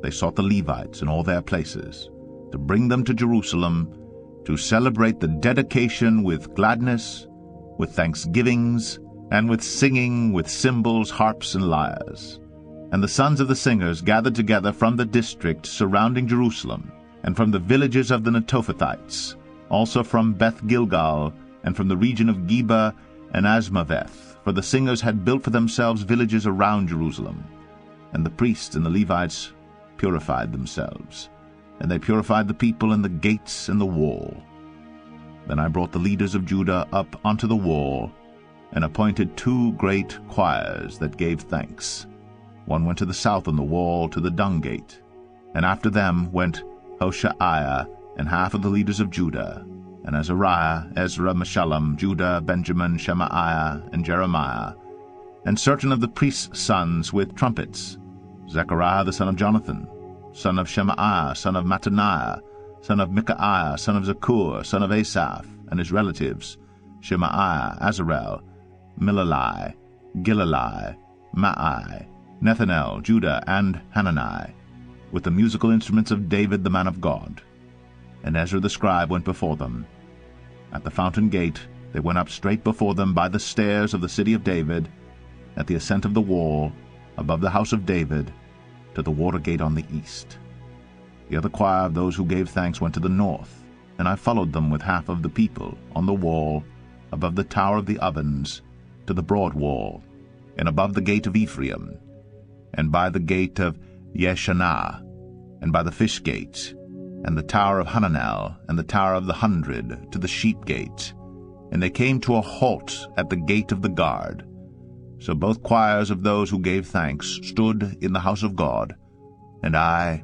they sought the Levites in all their places, to bring them to Jerusalem, to celebrate the dedication with gladness, with thanksgivings, and with singing, with cymbals, harps, and lyres. And the sons of the singers gathered together from the district surrounding Jerusalem, and from the villages of the Netophathites, also from Beth Gilgal, and from the region of Geba and Asmaveth, for the singers had built for themselves villages around Jerusalem. And the priests and the Levites purified themselves, and they purified the people and the gates and the wall. Then I brought the leaders of Judah up onto the wall, and appointed 2 great choirs that gave thanks. One went to the south on the wall to the dung gate, and after them went Hoshaiah and half of the leaders of Judah, and Azariah, Ezra, Meshullam, Judah, Benjamin, Shemaiah, and Jeremiah, and certain of the priests' sons with trumpets, Zechariah the son of Jonathan, son of Shemaiah, son of Mattaniah, son of Micaiah, son of Zakur, son of Asaph, and his relatives, Shemaiah, Azarel, Milalai, Gilalai, Maai, Nethanel, Judah, and Hanani, with the musical instruments of David the man of God. And Ezra the scribe went before them. At the fountain gate they went up straight before them by the stairs of the city of David, at the ascent of the wall, above the house of David, to the water gate on the east. The other choir of those who gave thanks went to the north, and I followed them with half of the people, on the wall, above the tower of the ovens, to the broad wall, and above the gate of Ephraim, and by the gate of Yeshanah, and by the fish gate, and the tower of Hananel, and the tower of the 100, to the sheep gate. And they came to a halt at the gate of the guard. So both choirs of those who gave thanks stood in the house of God, and I,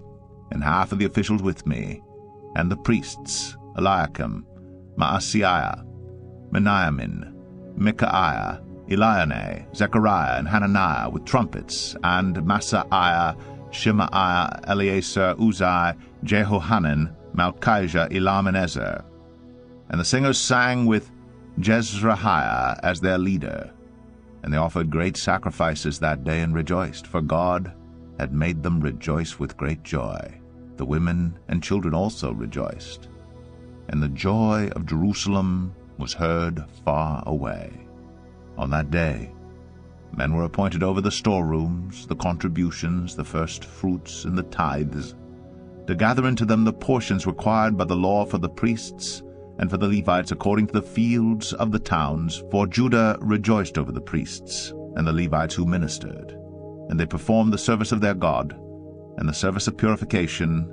and half of the officials with me, and the priests, Eliakim, Maaseiah, Meniamin, Micaiah, Eliane, Zechariah, and Hananiah with trumpets, and Masaiah, Shemaiah, Eleazar, Uzai, Jehohanan, Malchijah, Elam, and Ezer. And the singers sang with Jezrahiah as their leader. And they offered great sacrifices that day and rejoiced, for God had made them rejoice with great joy. The women and children also rejoiced. And the joy of Jerusalem was heard far away. On that day, men were appointed over the storerooms, the contributions, the first fruits, and the tithes, to gather into them the portions required by the law for the priests and for the Levites according to the fields of the towns, for Judah rejoiced over the priests and the Levites who ministered. And they performed the service of their God, and the service of purification,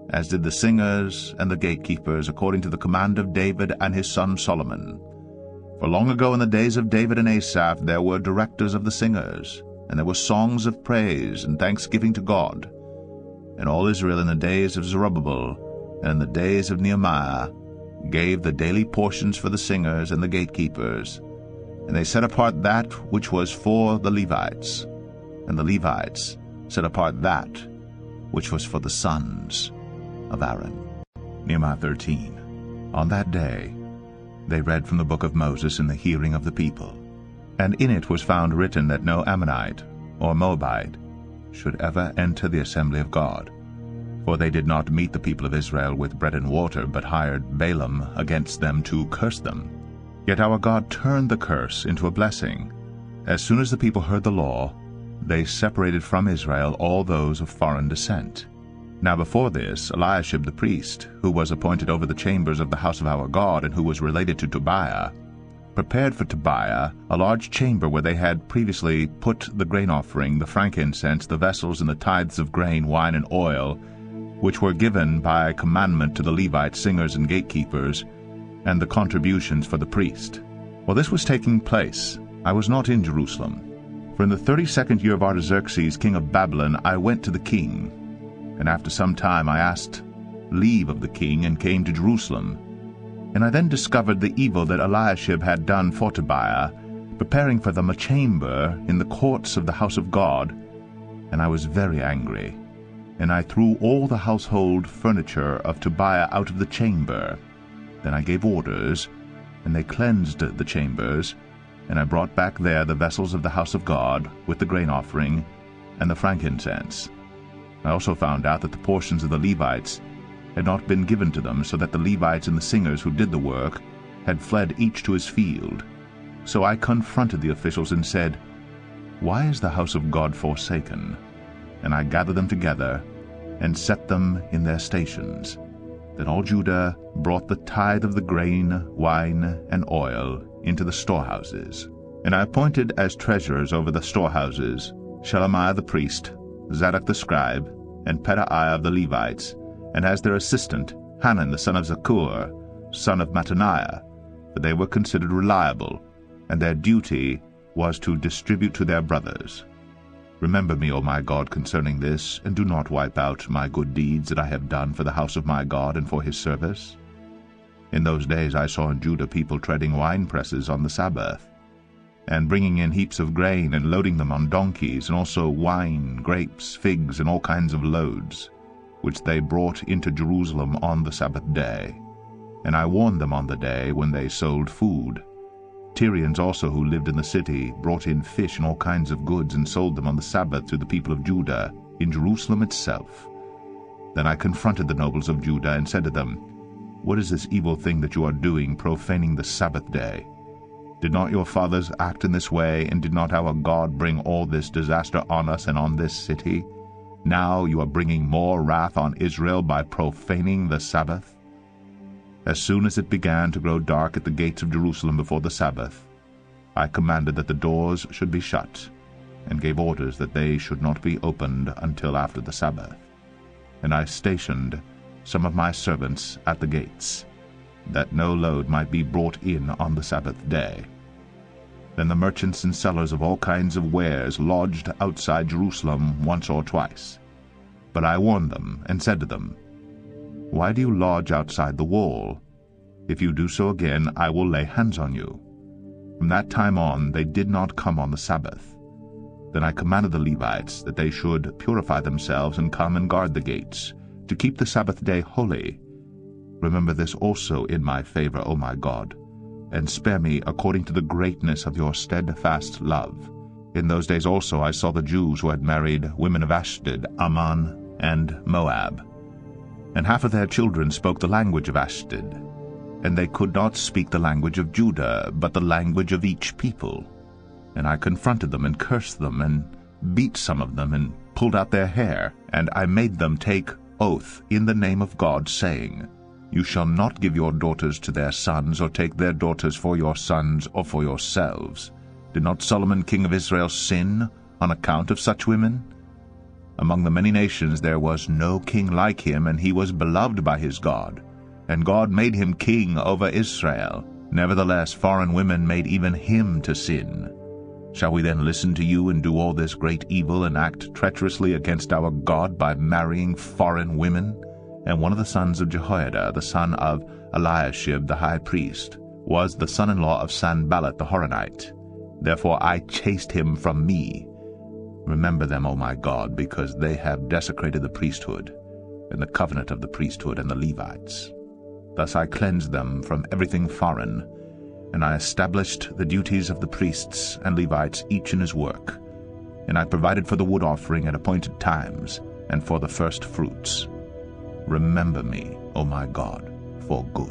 as did the singers and the gatekeepers, according to the command of David and his son Solomon. For long ago in the days of David and Asaph there were directors of the singers, and there were songs of praise and thanksgiving to God. And all Israel in the days of Zerubbabel and in the days of Nehemiah gave the daily portions for the singers and the gatekeepers, and they set apart that which was for the Levites, and the Levites set apart that which was for the sons of Aaron. Nehemiah 13. On that day they read from the book of Moses in the hearing of the people, and in it was found written that no Ammonite or Moabite should ever enter the assembly of God. For they did not meet the people of Israel with bread and water, but hired Balaam against them to curse them. Yet our God turned the curse into a blessing. As soon as the people heard the law, they separated from Israel all those of foreign descent. Now before this, Eliashib the priest, who was appointed over the chambers of the house of our God, and who was related to Tobiah, prepared for Tobiah a large chamber where they had previously put the grain offering, the frankincense, the vessels, and the tithes of grain, wine, and oil, which were given by commandment to the Levite singers and gatekeepers, and the contributions for the priest. While this was taking place, I was not in Jerusalem. For in the 32nd year of Artaxerxes, king of Babylon, I went to the king. And after some time I asked leave of the king, and came to Jerusalem. And I then discovered the evil that Eliashib had done for Tobiah, preparing for them a chamber in the courts of the house of God, and I was very angry. And I threw all the household furniture of Tobiah out of the chamber. Then I gave orders, and they cleansed the chambers, and I brought back there the vessels of the house of God, with the grain offering and the frankincense. I also found out that the portions of the Levites had not been given to them, so that the Levites and the singers who did the work had fled each to his field. So I confronted the officials and said, "Why is the house of God forsaken?" And I gathered them together and set them in their stations. Then all Judah brought the tithe of the grain, wine, and oil into the storehouses. And I appointed as treasurers over the storehouses Shelemiah the priest, Zadok the scribe, and Pedaiah of the Levites, and as their assistant Hanan the son of Zakkur, son of Mattaniah, for they were considered reliable, and their duty was to distribute to their brothers. Remember me, O my God, concerning this, and do not wipe out my good deeds that I have done for the house of my God and for his service. In those days I saw in Judah people treading winepresses on the Sabbath, and bringing in heaps of grain and loading them on donkeys, and also wine, grapes, figs, and all kinds of loads, which they brought into Jerusalem on the Sabbath day. And I warned them on the day when they sold food. Tyrians also who lived in the city brought in fish and all kinds of goods and sold them on the Sabbath to the people of Judah in Jerusalem itself. Then I confronted the nobles of Judah and said to them, "What is this evil thing that you are doing, profaning the Sabbath day? Did not your fathers act in this way, and did not our God bring all this disaster on us and on this city? Now you are bringing more wrath on Israel by profaning the Sabbath." As soon as it began to grow dark at the gates of Jerusalem before the Sabbath, I commanded that the doors should be shut, and gave orders that they should not be opened until after the Sabbath. And I stationed some of my servants at the gates, that no load might be brought in on the Sabbath day. Then the merchants and sellers of all kinds of wares lodged outside Jerusalem once or twice. But I warned them, and said to them, "Why do you lodge outside the wall? If you do so again, I will lay hands on you." From that time on they did not come on the Sabbath. Then I commanded the Levites that they should purify themselves and come and guard the gates, to keep the Sabbath day holy. Remember this also in my favor, O my God, and spare me according to the greatness of your steadfast love. In those days also I saw the Jews who had married women of Ashdod, Ammon, and Moab. And half of their children spoke the language of Ashdod, and they could not speak the language of Judah, but the language of each people. And I confronted them, and cursed them, and beat some of them, and pulled out their hair. And I made them take oath in the name of God, saying, "You shall not give your daughters to their sons, or take their daughters for your sons, or for yourselves. Did not Solomon king of Israel sin on account of such women? Among the many nations there was no king like him, and he was beloved by his God. And God made him king over Israel. Nevertheless foreign women made even him to sin. Shall we then listen to you and do all this great evil, and act treacherously against our God by marrying foreign women?" And one of the sons of Jehoiada, the son of Eliashib the high priest, was the son-in-law of Sanballat the Horonite. Therefore I chased him from me. Remember them, O my God, because they have desecrated the priesthood, and the covenant of the priesthood and the Levites. Thus I cleansed them from everything foreign, and I established the duties of the priests and Levites each in his work. And I provided for the wood offering at appointed times, and for the first fruits. Remember me, O my God, for good.